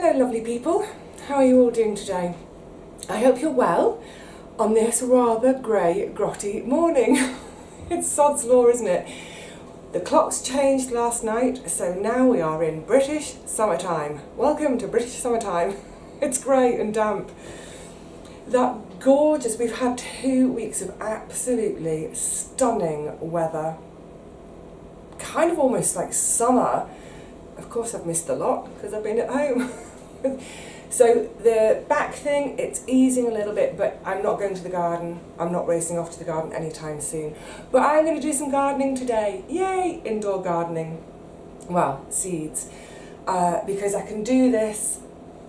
Hello lovely people, how are you all doing today? I hope you're well on this rather grey, grotty morning. It's sod's law, isn't it? The clocks changed last night, so now we are in British summertime. Welcome to British summertime. It's grey and damp. That gorgeous, we've had 2 weeks of absolutely stunning weather. Kind of almost like summer. Of course I've missed a lot because I've been at home. So the back thing, it's easing a little bit, but I'm not going to the garden. I'm not racing off to the garden anytime soon. But I'm going to do some gardening today. Yay! Indoor gardening. Well, seeds. Because I can do this,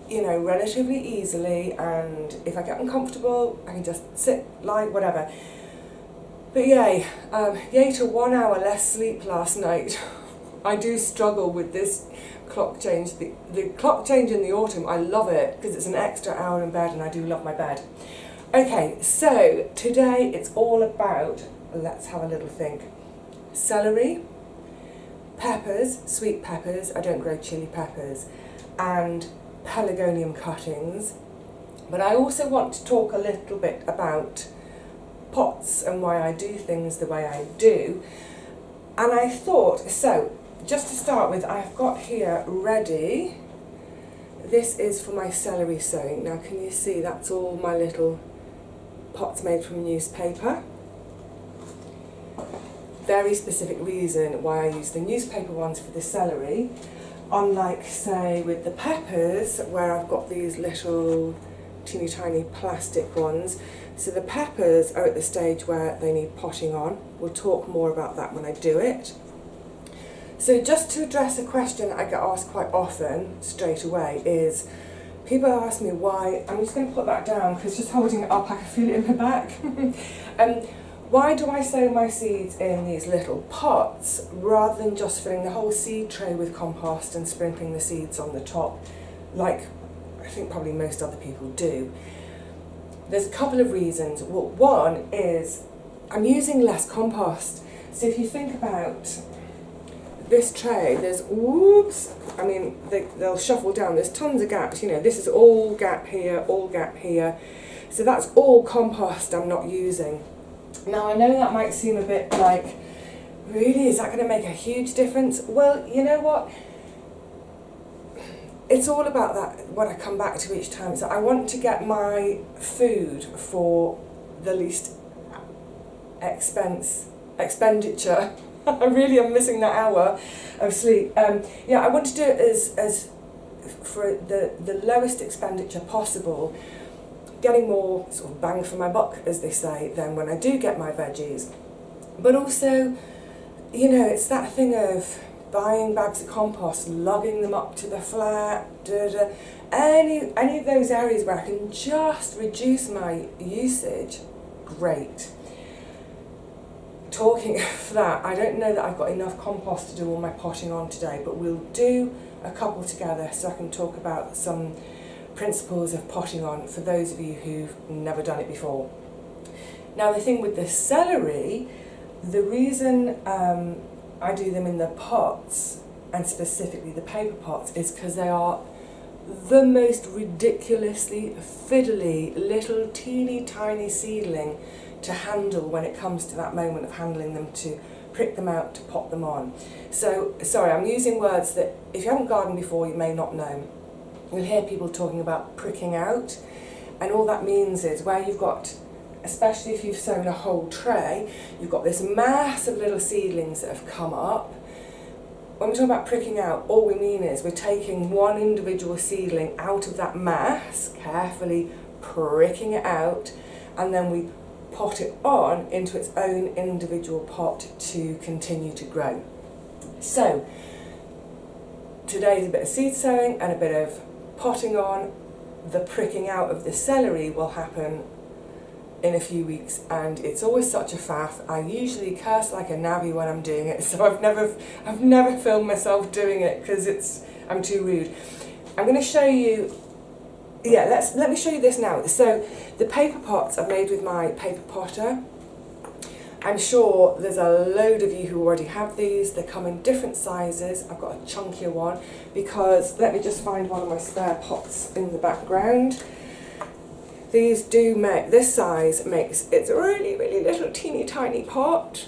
you know, relatively easily, and if I get uncomfortable, I can just sit, lie, whatever. But yay. Yay to 1 hour less sleep last night. I do struggle with this clock change. The clock change in the autumn, I love it because it's an extra hour in bed and I do love my bed. Okay, so today it's all about, let's have a little think, celery, peppers, sweet peppers, I don't grow chili peppers, and pelargonium cuttings. But I also want to talk a little bit about pots and why I do things the way I do. And I thought, so just to start with, I've got here ready, this is for my celery sowing. Now can you see that's all my little pots made from newspaper. Very specific reason why I use the newspaper ones for the celery, unlike say with the peppers where I've got these little teeny tiny plastic ones. So the peppers are at the stage where they need potting on. We'll talk more about that when I do it. So just to address a question I get asked quite often straight away is, people ask me why, I'm just going to put that down because just holding it up I can feel it in my back. Why do I sow my seeds in these little pots rather than just filling the whole seed tray with compost and sprinkling the seeds on the top like I think probably most other people do? There's a couple of reasons. Well, one is I'm using less compost. So if you think about this tray, there's, whoops, I mean, they'll shuffle down, there's tons of gaps, you know, this is all gap here, all gap here. So that's all compost I'm not using. Now I know that might seem a bit like, really, is that going to make a huge difference? Well, you know what? It's all about that, what I come back to each time. So I want to get my food for the least expenditure. I really am missing that hour of sleep. Yeah, I want to do it as for the lowest expenditure possible, getting more sort of bang for my buck, as they say, than when I do get my veggies. But also, you know, it's that thing of buying bags of compost, lugging them up to the flat, any of those areas where I can just reduce my usage, great. Talking of that, I don't know that I've got enough compost to do all my potting on today, but we'll do a couple together so I can talk about some principles of potting on for those of you who've never done it before. Now the thing with the celery, the reason I do them in the pots, and specifically the paper pots, is because they are the most ridiculously fiddly little teeny tiny seedling to handle when it comes to that moment of handling them, to prick them out, to pot them on. So, sorry, I'm using words that if you haven't gardened before you may not know. You'll hear people talking about pricking out, and all that means is where you've got, especially if you've sown a whole tray, you've got this mass of little seedlings that have come up. When we talk about pricking out, all we mean is we're taking one individual seedling out of that mass, carefully pricking it out, and then we pot it on into its own individual pot to continue to grow. So, today's a bit of seed sowing and a bit of potting on. The pricking out of the celery will happen in a few weeks, and it's always such a faff. I usually curse like a navvy when I'm doing it, so I've never filmed myself doing it because I'm too rude. I'm going to show you. Yeah, let me show you this now. So the paper pots I've made with my paper potter, I'm sure there's a load of you who already have these. They come in different sizes. I've got a chunkier one because, let me just find one of my spare pots in the background. These do make, this size makes, it's a really, really little teeny tiny pot,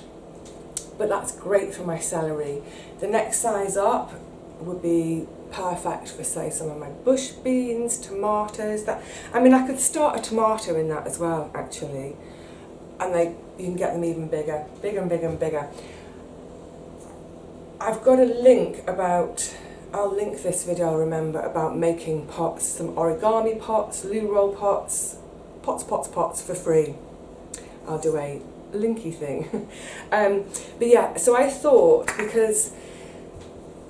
but that's great for my celery. The next size up would be perfect for, say, some of my bush beans, tomatoes. That, I mean, I could start a tomato in that as well, actually, and you can get them even bigger, bigger and bigger and bigger. I've got a link about, I'll link this video, I'll remember, about making pots, some origami pots, loo roll pots, pots for free. I'll do a linky thing. But yeah, so I thought, because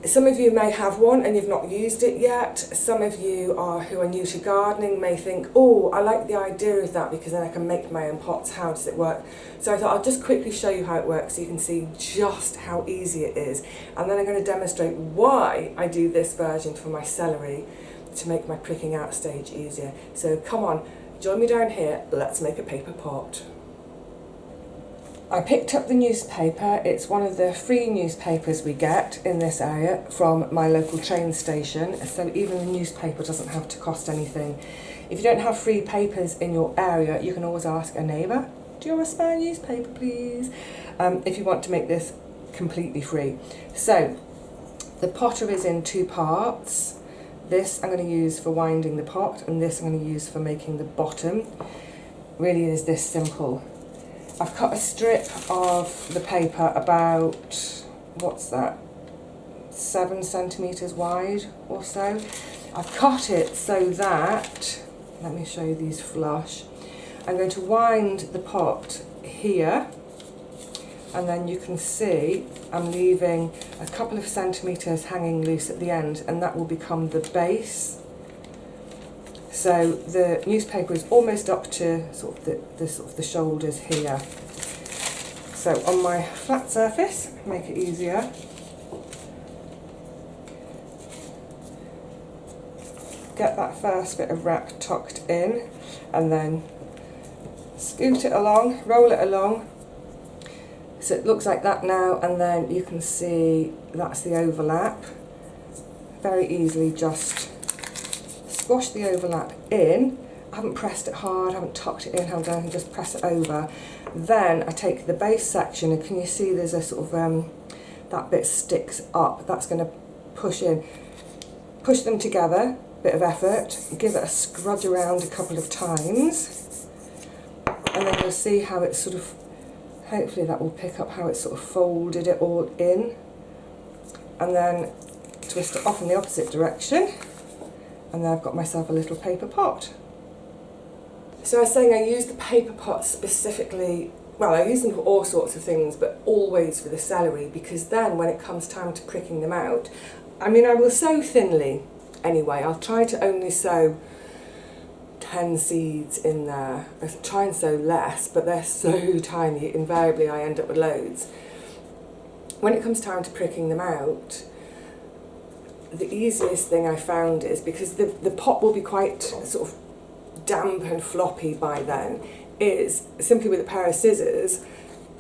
some of you may have one and you've not used it yet. Some of you who are new to gardening may think, oh, I like the idea of that because then I can make my own pots. How does it work? So I thought I'll just quickly show you how it works so you can see just how easy it is. And then I'm going to demonstrate why I do this version for my celery to make my pricking out stage easier. So come on, join me down here. Let's make a paper pot. I picked up the newspaper. It's one of the free newspapers we get in this area from my local train station, so even the newspaper doesn't have to cost anything. If you don't have free papers in your area, you can always ask a neighbour, do you have a spare newspaper please? If you want to make this completely free. So the potter is in two parts. This I'm going to use for winding the pot, and this I'm going to use for making the bottom. Really is this simple. I've cut a strip of the paper about, what's that, 7 centimetres wide or so. I've cut it so that, let me show you these flush. I'm going to wind the pot here, and then you can see I'm leaving a couple of centimetres hanging loose at the end, and that will become the base. So the newspaper is almost up to sort of the shoulders here. So on my flat surface, make it easier. Get that first bit of wrap tucked in, and then scoot it along, roll it along. So it looks like that now, and then you can see that's the overlap. Very easily just squash the overlap in. I haven't pressed it hard, I haven't tucked it in, haven't done anything, just press it over. Then I take the base section, and can you see there's a sort of, that bit sticks up, that's going to push in. Push them together, bit of effort, give it a scrudge around a couple of times, and then you'll see how it's sort of, hopefully that will pick up how it sort of folded it all in, and then twist it off in the opposite direction. And then I've got myself a little paper pot. So I was saying I use the paper pot specifically, well, I use them for all sorts of things, but always for the celery, because then when it comes time to pricking them out, I mean, I will sow thinly anyway. I'll try to only sow 10 seeds in there. I try and sow less, but they're so tiny, invariably I end up with loads. When it comes time to pricking them out, the easiest thing I found is, because the pot will be quite sort of damp and floppy by then, is simply with a pair of scissors,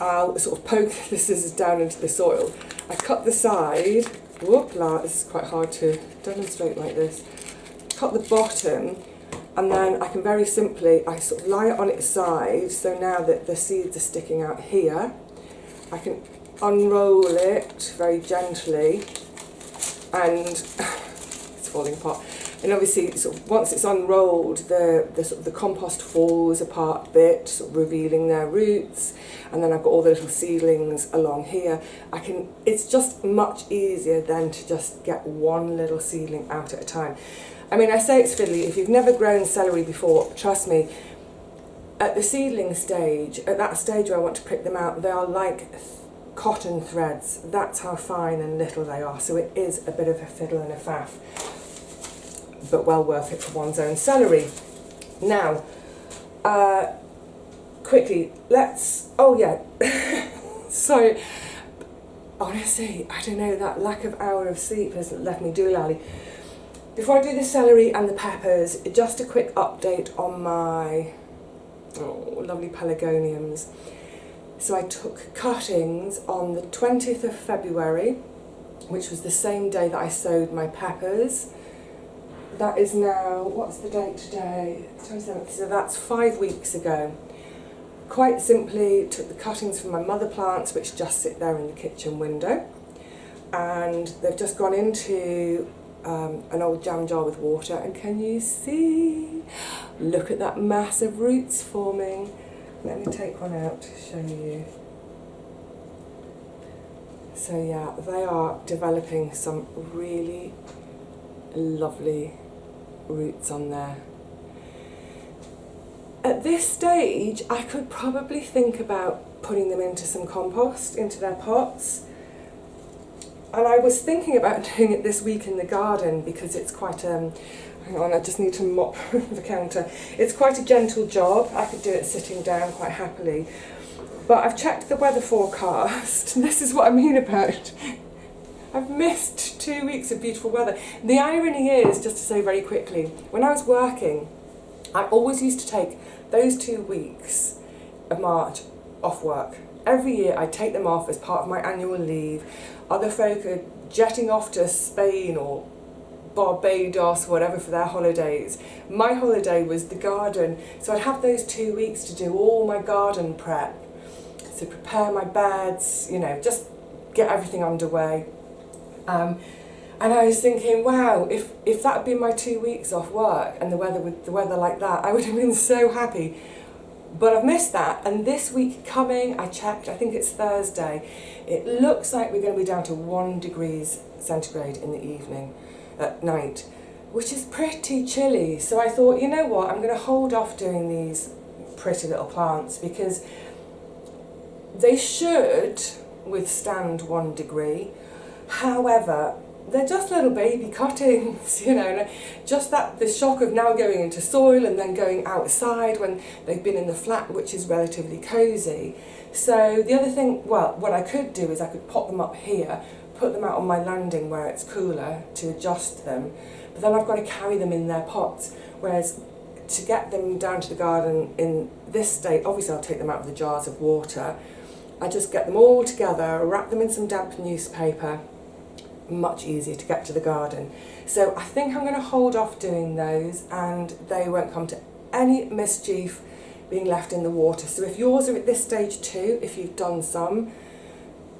I'll sort of poke the scissors down into the soil. I cut the side, whoopla, this is quite hard to demonstrate like this, cut the bottom, and then I can very simply, I sort of lie it on its side, so now that the seeds are sticking out here, I can unroll it very gently, and it's falling apart. And obviously, sort of once it's unrolled, the compost falls apart a bit, sort of revealing their roots. And then I've got all the little seedlings along here. It's just much easier than to just get one little seedling out at a time. I mean, I say it's fiddly. If you've never grown celery before, trust me, at the seedling stage, at that stage where I want to prick them out, they are like cotton threads. That's how fine and little they are. So it is a bit of a fiddle and a faff, but well worth it for one's own celery. Now, quickly, oh yeah, so honestly, I don't know, that lack of hour of sleep hasn't left me doolally. Before I do the celery and the peppers, just a quick update on my lovely pelargoniums. So I took cuttings on the 20th of February, which was the same day that I sowed my peppers. That is now, what's the date today? It's 27th, so that's 5 weeks ago. Quite simply took the cuttings from my mother plants, which just sit there in the kitchen window, and they've just gone into an old jam jar with water, and can you see? Look at that mass of roots forming. Let me take one out to show you. So yeah, they are developing some really lovely roots on there. At this stage, I could probably think about putting them into some compost, into their pots. And I was thinking about doing it this week in the garden because it's quite, hang on, I just need to mop the counter. It's quite a gentle job. I could do it sitting down quite happily. But I've checked the weather forecast, and this is what I mean about I've missed 2 weeks of beautiful weather. The irony is, just to say very quickly, when I was working, I always used to take those 2 weeks of March off work. Every year I'd take them off as part of my annual leave. Other folk are jetting off to Spain or Barbados, whatever, for their holidays. My holiday was the garden, so I'd have those 2 weeks to do all my garden prep. So prepare my beds, you know, just get everything underway. And I was thinking, wow, if that had been my 2 weeks off work and the weather like that, I would have been so happy. But I've missed that, and this week coming, I checked, I think it's Thursday, it looks like we're going to be down to 1 degrees centigrade in the evening, at night, which is pretty chilly. So I thought, you know what, I'm going to hold off doing these pretty little plants because they should withstand 1 degree. However, they're just little baby cuttings, you know, just that the shock of now going into soil and then going outside when they've been in the flat, which is relatively cosy. So the other thing, well, what I could do is I could pop them up here, put them out on my landing where it's cooler to adjust them, but then I've got to carry them in their pots, whereas to get them down to the garden in this state, obviously I'll take them out of the jars of water, I just get them all together, wrap them in some damp newspaper, much easier to get to the garden. So I think I'm going to hold off doing those, and they won't come to any mischief being left in the water. So if yours are at this stage too, if you've done some,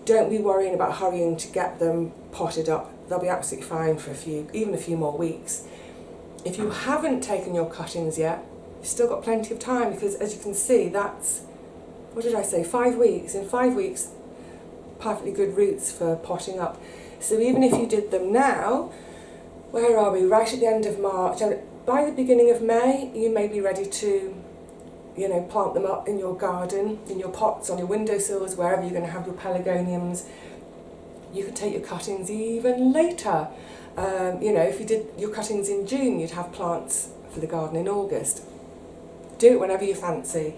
don't be worrying about hurrying to get them potted up. They'll be absolutely fine for even a few more weeks. If you haven't taken your cuttings yet, you've still got plenty of time, because as you can see, that's, what did I say, 5 weeks. In 5 weeks, perfectly good roots for potting up. So even if you did them now, where are we? Right at the end of March, and by the beginning of May, you may be ready to, you know, plant them up in your garden, in your pots, on your windowsills, wherever you're going to have your pelargoniums. You could take your cuttings even later. You know, if you did your cuttings in June, you'd have plants for the garden in August. Do it whenever you fancy.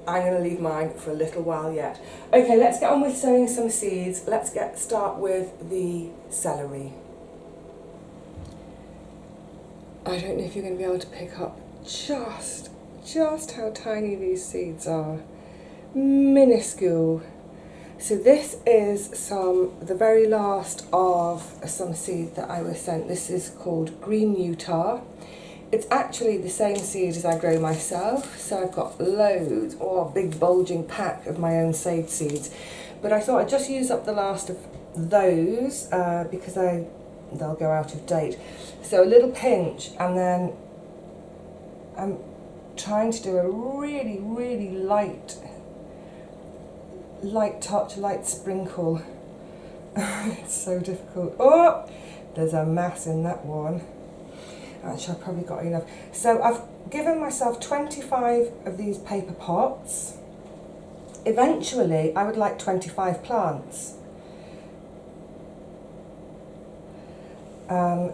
I'm going to leave mine for a little while yet. Okay, let's get on with sowing some seeds. Let's start with the celery. I don't know if you're going to be able to pick up just how tiny these seeds are. Minuscule. So this is the very last of some seed that I was sent. This is called Green Utah. It's actually the same seed as I grow myself, so I've got loads, or a big bulging pack of my own saved seeds. But I thought I'd just use up the last of those because they'll go out of date. So a little pinch, and then I'm trying to do a really, really light touch, light sprinkle. It's so difficult. Oh, there's a mass in that one. Actually, I've probably got enough. So I've given myself 25 of these paper pots. Eventually, I would like 25 plants. I'll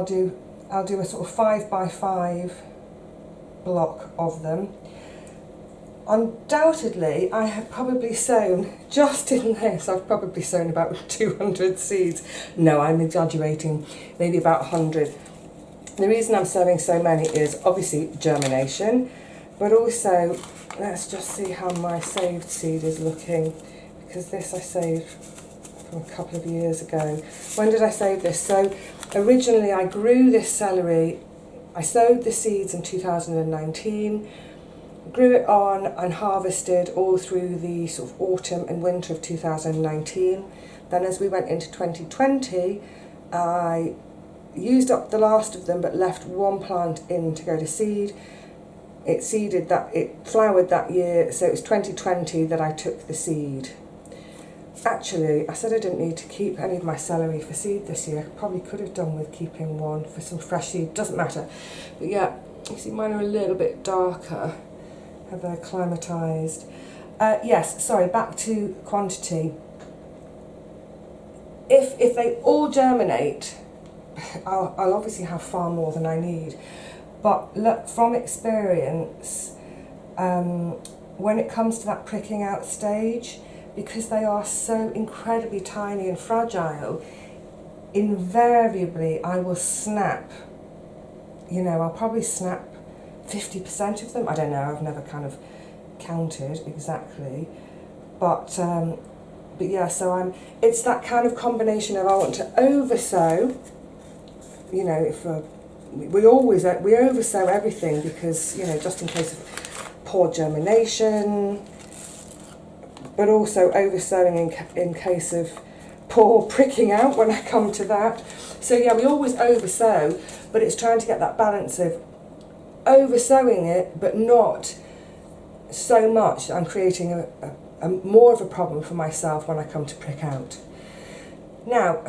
do a sort of 5 by 5 block of them. Undoubtedly, I have probably sown, just in this, I've probably sown about 200 seeds. No, I'm exaggerating, maybe about 100. The reason I'm sowing so many is obviously germination. But also, let's just see how my saved seed is looking, because this I saved from a couple of years ago. When did I save this? So originally I grew this celery, I sowed the seeds in 2019, grew it on and harvested all through the sort of autumn and winter of 2019. Then as we went into 2020, I used up the last of them but left one plant in to go to seed. It flowered that year, so it was 2020 that I took the seed. Actually, I said I didn't need to keep any of my celery for seed this year. Probably could have done with keeping one for some fresh seed, doesn't matter. But yeah, you see mine are a little bit darker. Have they acclimatised? Yes, sorry, back to quantity. If they all germinate, I'll obviously have far more than I need. But look, from experience, when it comes to that pricking out stage, because they are so incredibly tiny and fragile, invariably I will snap, I'll probably snap 50% of them. I don't know, I've never kind of counted exactly. But yeah, so it's that kind of combination of I want to oversow, if we oversow everything because, just in case of poor germination, but also oversowing in case of poor pricking out when I come to that. So yeah, we always oversow, but it's trying to get that balance of oversowing it, but not so much that I'm creating a more of a problem for myself when I come to prick out. Now,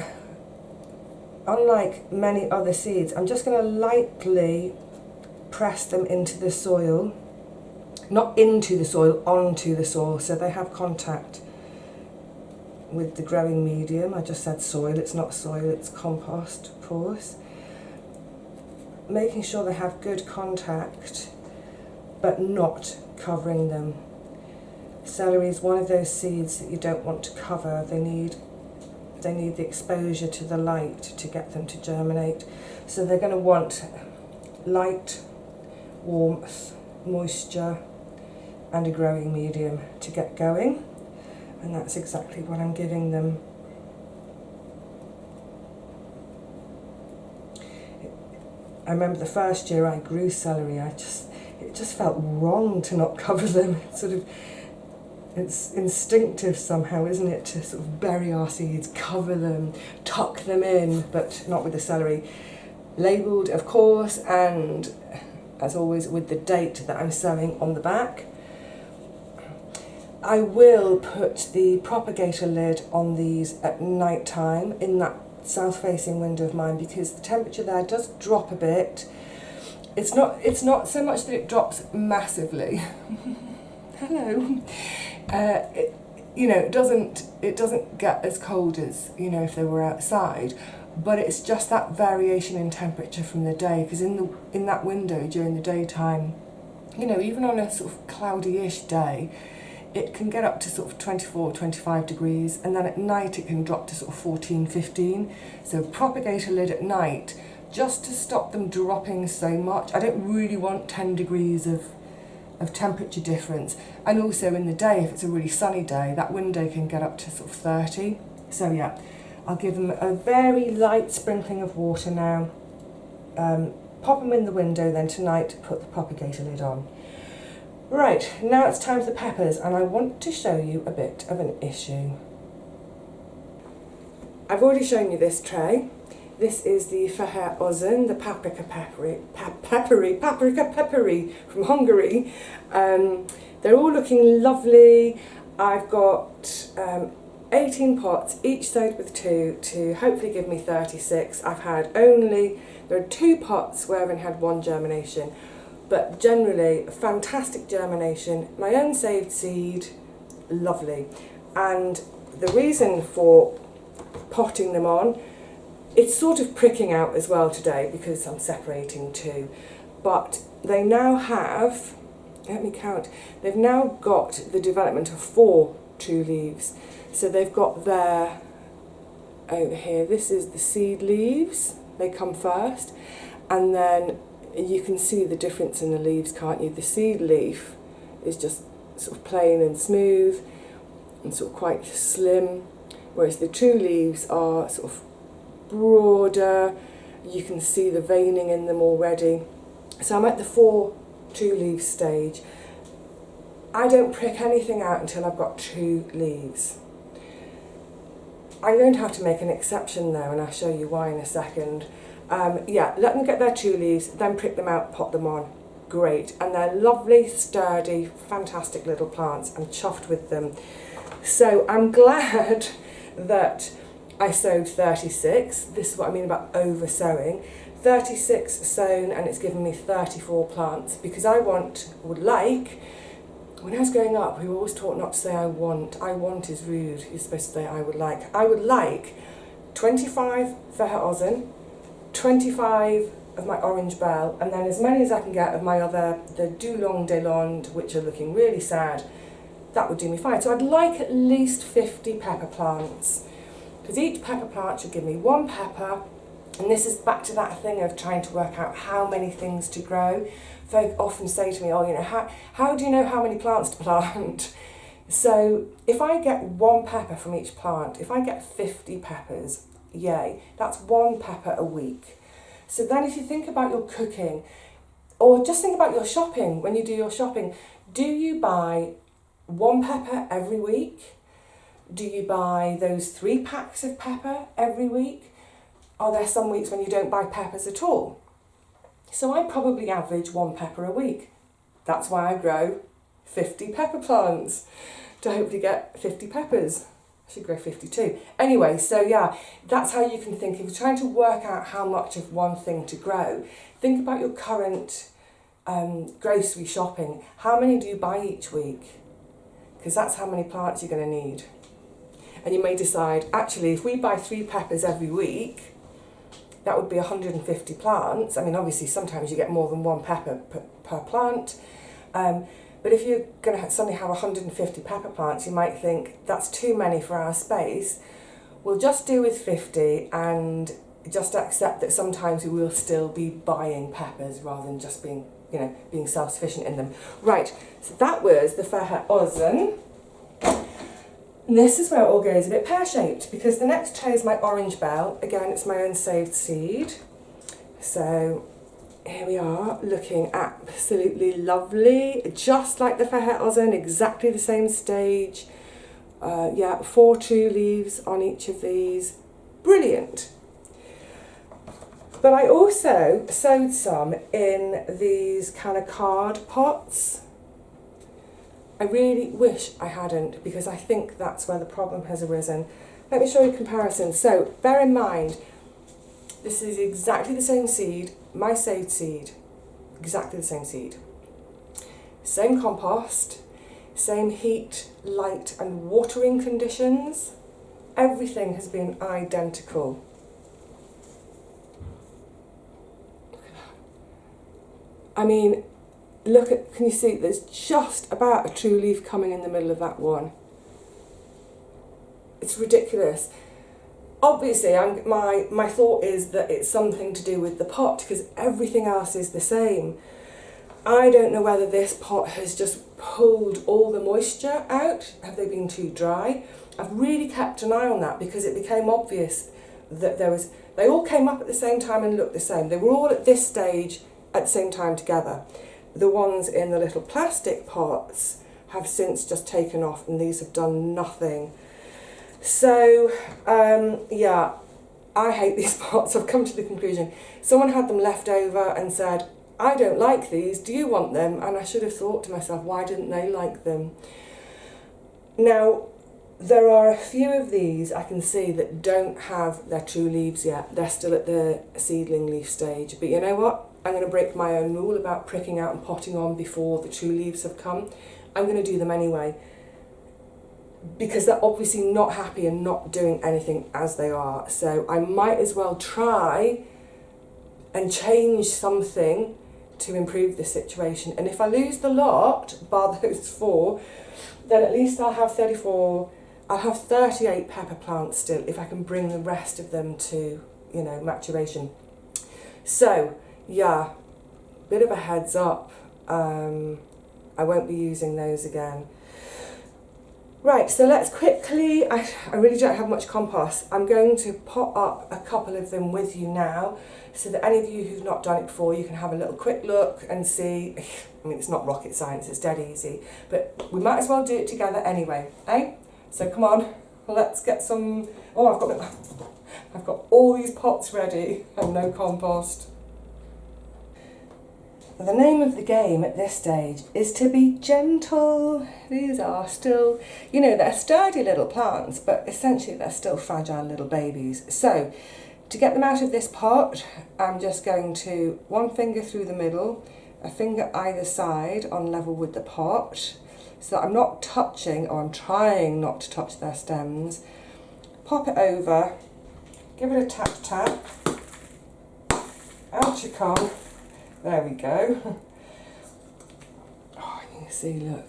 unlike many other seeds, I'm just going to lightly press them into the soil. Not into the soil, onto the soil, so they have contact with the growing medium. I just said soil, it's not soil, it's compost, of course. Making sure they have good contact, but not covering them. Celery is one of those seeds that you don't want to cover. They need the exposure to the light to get them to germinate. So they're going to want light, warmth, moisture, and a growing medium to get going, and that's exactly what I'm giving them. I remember the first year I grew celery, it just felt wrong to not cover them. It's instinctive somehow, isn't it, to sort of bury our seeds, cover them, tuck them in, but not with the celery. Labelled, of course, and as always with the date that I'm sowing on the back. I will put the propagator lid on these at night time in that south-facing window of mine, because the temperature there does drop a bit. It's not so much that it drops massively. Hello. It doesn't get as cold as if they were outside, but it's just that variation in temperature from the day, because in that window during the daytime, even on a sort of cloudy-ish day, it can get up to sort of 24, 25 degrees, and then at night it can drop to sort of 14, 15. So propagator lid at night, just to stop them dropping so much. I don't really want 10 degrees of temperature difference. And also in the day, if it's a really sunny day, that window can get up to sort of 30. So yeah, I'll give them a very light sprinkling of water now. Pop them in the window, then tonight put the propagator lid on. Right, now it's time for the peppers, and I want to show you a bit of an issue. I've already shown you this tray. This is the Fehér Ozon, the paprika peppery from Hungary. They're all looking lovely. I've got 18 pots, each sowed with 2, to hopefully give me 36. There are 2 pots where I've only had 1 germination. But generally, fantastic germination. My own saved seed, lovely. And the reason for potting them on, it's sort of pricking out as well today because I'm separating 2. But they now have, let me count, they've now got the development of 4 true leaves. So they've got their, over here, this is the seed leaves, they come first. And then you can see the difference in the leaves, can't you? The seed leaf is just sort of plain and smooth and sort of quite slim, whereas the true leaves are sort of broader. You can see the veining in them already. So I'm at the 4 true leaf stage. I don't prick anything out until I've got true leaves. I'm going to have to make an exception though, and I'll show you why in a second. Yeah, let them get their true leaves, then prick them out, pop them on. Great. And they're lovely, sturdy, fantastic little plants. I'm chuffed with them. So I'm glad that I sowed 36. This is what I mean about over sowing. 36 sown, and it's given me 34 plants, because would like, when I was growing up, we were always taught not to say I want. I want is rude. You're supposed to say I would like. I would like 25 Verheozen, 25 of my orange bell, and then as many as I can get of my other, the Dulong de Londe, which are looking really sad. That would do me fine. So I'd like at least 50 pepper plants, because each pepper plant should give me 1 pepper. And this is back to that thing of trying to work out how many things to grow. Folk often say to me, oh, you know, how do you know how many plants to plant? So if I get 1 pepper from each plant, if I get 50 peppers, yay, that's 1 pepper a week. So then if you think about your cooking, or just think about your shopping, when you do your shopping, do you buy 1 pepper every week? Do you buy those 3 packs of pepper every week? Are there some weeks when you don't buy peppers at all? So I probably average 1 pepper a week. That's why I grow 50 pepper plants, to hopefully get 50 peppers. I should grow 52. Anyway, so yeah, that's how you can think. If you're trying to work out how much of one thing to grow, think about your current grocery shopping. How many do you buy each week? Because that's how many plants you're going to need. And you may decide, actually, if we buy 3 peppers every week, that would be 150 plants. I mean, obviously, sometimes you get more than 1 pepper per plant. But if you're going to suddenly have 150 pepper plants, you might think, that's too many for our space. We'll just do with 50 and just accept that sometimes we will still be buying peppers rather than just being, you know, being self-sufficient in them. Right, so that was the Verheozen. And this is where it all goes a bit pear-shaped, because the next tray is my orange bell. Again, it's my own saved seed. So here we are, looking absolutely lovely, just like the Verheozen, exactly the same stage. Yeah, 4 true leaves on each of these. Brilliant. But I also sowed some in these kind of card pots. I really wish I hadn't, because I think that's where the problem has arisen. Let me show you a comparison. So bear in mind, this is exactly the same seed, my saved seed, exactly the same seed. Same compost, same heat, light and watering conditions. Everything has been identical. Look at that. I mean, look at, can you see, there's just about a true leaf coming in the middle of that one. It's ridiculous. Obviously, my thought is that it's something to do with the pot, because everything else is the same. I don't know whether this pot has just pulled all the moisture out. Have they been too dry? I've really kept an eye on that, because it became obvious that they all came up at the same time and looked the same. They were all at this stage at the same time together. The ones in the little plastic pots have since just taken off, and these have done nothing. So, yeah, I hate these pots. I've come to the conclusion. Someone had them left over and said, I don't like these, do you want them? And I should have thought to myself, why didn't they like them? Now, there are a few of these I can see that don't have their true leaves yet. They're still at the seedling leaf stage. But you know what? I'm going to break my own rule about pricking out and potting on before the true leaves have come. I'm going to do them anyway, because they're obviously not happy and not doing anything as they are. So I might as well try and change something to improve the situation. And if I lose the lot, bar those 4, then at least I'll have 34, I'll have 38 pepper plants still, if I can bring the rest of them to, you know, maturation. So, yeah, bit of a heads up, I won't be using those again. Right, so let's quickly, I really don't have much compost. I'm going to pot up a couple of them with you now, so that any of you who've not done it before, you can have a little quick look and see. I mean, it's not rocket science, it's dead easy, but we might as well do it together anyway, eh? So come on, let's get some, oh, I've got all these pots ready and no compost. The name of the game at this stage is to be gentle. These are still, you know, they're sturdy little plants, but essentially they're still fragile little babies. So to get them out of this pot, I'm just going to one finger through the middle, a finger either side on level with the pot, so that I'm not touching, or I'm trying not to touch their stems. Pop it over, give it a tap tap, out you come. There we go. Oh, you can see, look,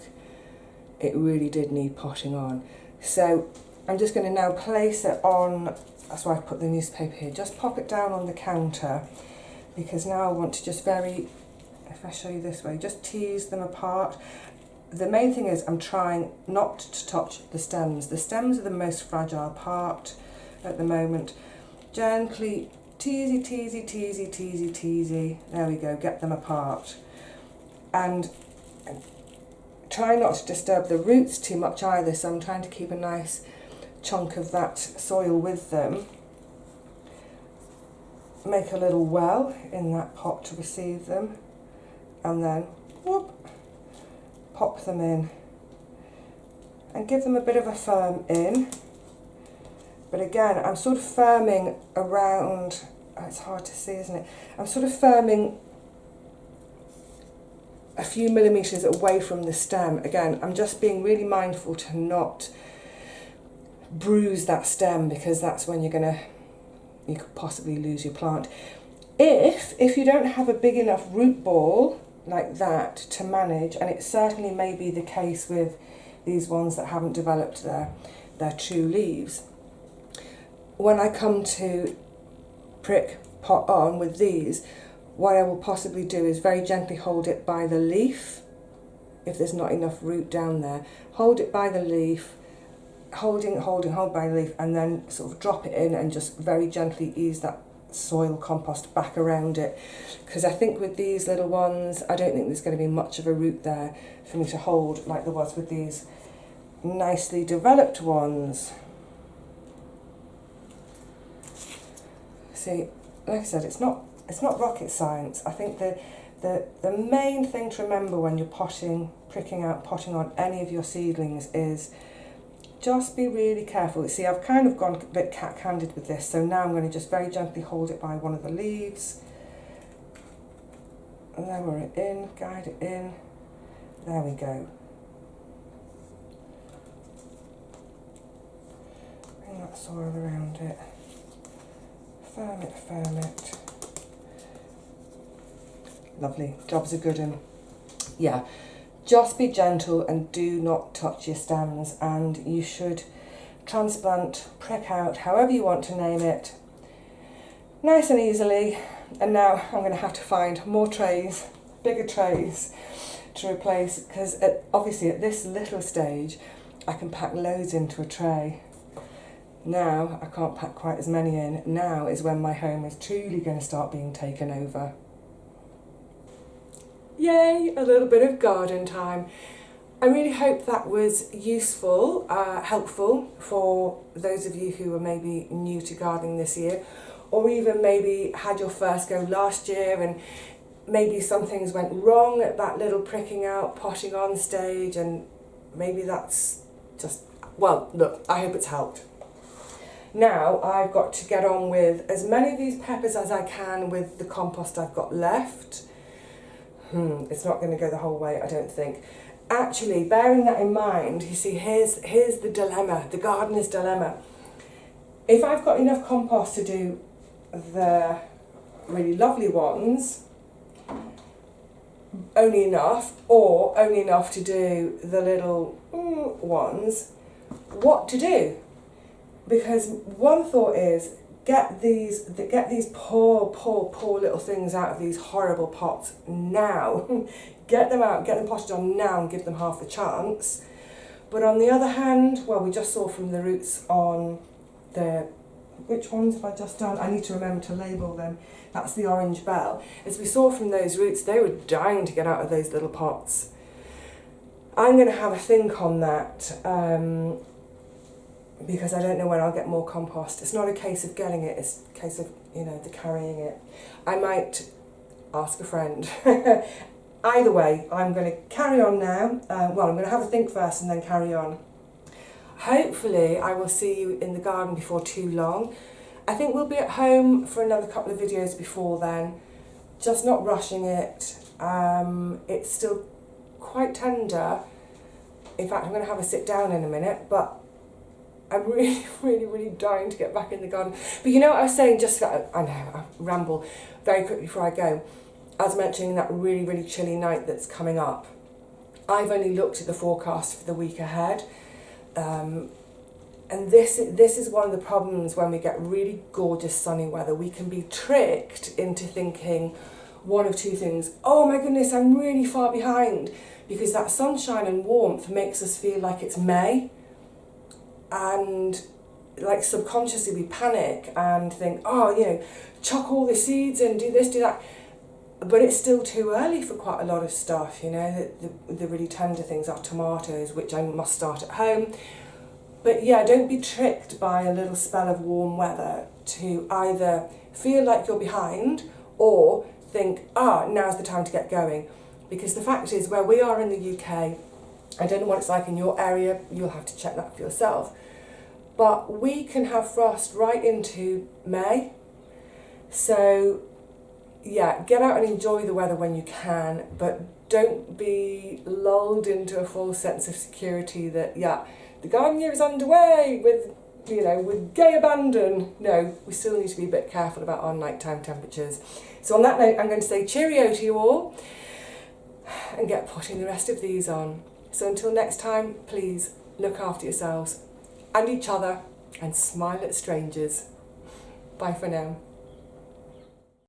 it really did need potting on. So I'm just going to now place it on, that's why I put the newspaper here, just pop it down on the counter, because now I want to just very, if I show you this way, just tease them apart. The main thing is I'm trying not to touch the stems. The stems are the most fragile part at the moment. Gently teasy, teasy, teasy, teasy, teasy. There we go, get them apart. And try not to disturb the roots too much either, so I'm trying to keep a nice chunk of that soil with them. Make a little well in that pot to receive them, and then whoop, pop them in and give them a bit of a firm in. But again, I'm sort of firming around, oh, it's hard to see, isn't it? I'm sort of firming a few millimetres away from the stem. Again, I'm just being really mindful to not bruise that stem, because that's when you could possibly lose your plant. If you don't have a big enough root ball like that to manage, and it certainly may be the case with these ones that haven't developed their true leaves, when I come to prick pot on with these, what I will possibly do is very gently hold it by the leaf. If there's not enough root down there, hold it by the leaf, hold by the leaf, and then sort of drop it in and just very gently ease that soil compost back around it. Because I think with these little ones, I don't think there's going to be much of a root there for me to hold like there was with these nicely developed ones. See, like I said, it's not rocket science. I think the main thing to remember when you're potting on any of your seedlings is just be really careful. See, I've kind of gone a bit cat-handed with this, so now I'm going to just very gently hold it by one of the leaves, lower it in, guide it in. There we go. Bring that soil around it. Firm it. Lovely, job's a good one. Yeah, just be gentle and do not touch your stems, and you should transplant, prick out, however you want to name it, nice and easily. And now I'm going to have to find more trays, bigger trays to replace, because obviously at this little stage I can pack loads into a tray. Now I can't pack quite as many in. Now is when my home is truly going to start being taken over. Yay, a little bit of garden time. I really hope that was useful, helpful for those of you who are maybe new to gardening this year, or even maybe had your first go last year and maybe some things went wrong at that little pricking out, potting on stage, and maybe that's just, well, look, I hope it's helped. Now I've got to get on with as many of these peppers as I can with the compost I've got left. It's not going to go the whole way, I don't think. Actually, bearing that in mind, you see, here's the dilemma, the gardener's dilemma. If I've got enough compost to do the really lovely ones, only enough, or only enough to do the little ones, what to do? Because one thought is, get these poor little things out of these horrible pots now. Get them out, get them potted on now and give them half a chance. But on the other hand, well, we just saw from the roots on the, which ones have I just done? I need to remember to label them. That's the orange bell. As we saw from those roots, they were dying to get out of those little pots. I'm going to have a think on that because I don't know when I'll get more compost. It's not a case of getting it, it's a case of, you know, the carrying it. I might ask a friend. Either way, I'm going to carry on now. Well, I'm going to have a think first and then carry on. Hopefully I will see you in the garden before too long. I think we'll be at home for another couple of videos before then. Just not rushing it. It's still quite tender. In fact, I'm going to have a sit down in a minute, but I'm really dying to get back in the garden. But you know what I was saying, just, I know, I ramble very quickly before I go. I was mentioning that really chilly night that's coming up. I've only looked at the forecast for the week ahead. And this is one of the problems when we get really gorgeous sunny weather. We can be tricked into thinking one of two things. Oh my goodness, I'm really far behind, because that sunshine and warmth makes us feel like it's May, and like subconsciously we panic and think, oh, you know, chuck all the seeds and do this, do that. But it's still too early for quite a lot of stuff, you know. The really tender things are tomatoes, which I must start at home. But yeah, don't be tricked by a little spell of warm weather to either feel like you're behind or think, now's the time to get going. Because the fact is, where we are in the UK, I don't know what it's like in your area, you'll have to check that for yourself, but we can have frost right into May. So yeah, get out and enjoy the weather when you can, but don't be lulled into a false sense of security that, yeah, the garden year is underway with, you know, with gay abandon. No, we still need to be a bit careful about our nighttime temperatures. So on that note, I'm going to say cheerio to you all and get putting the rest of these on. So until next time, please look after yourselves and each other and smile at strangers. Bye for now.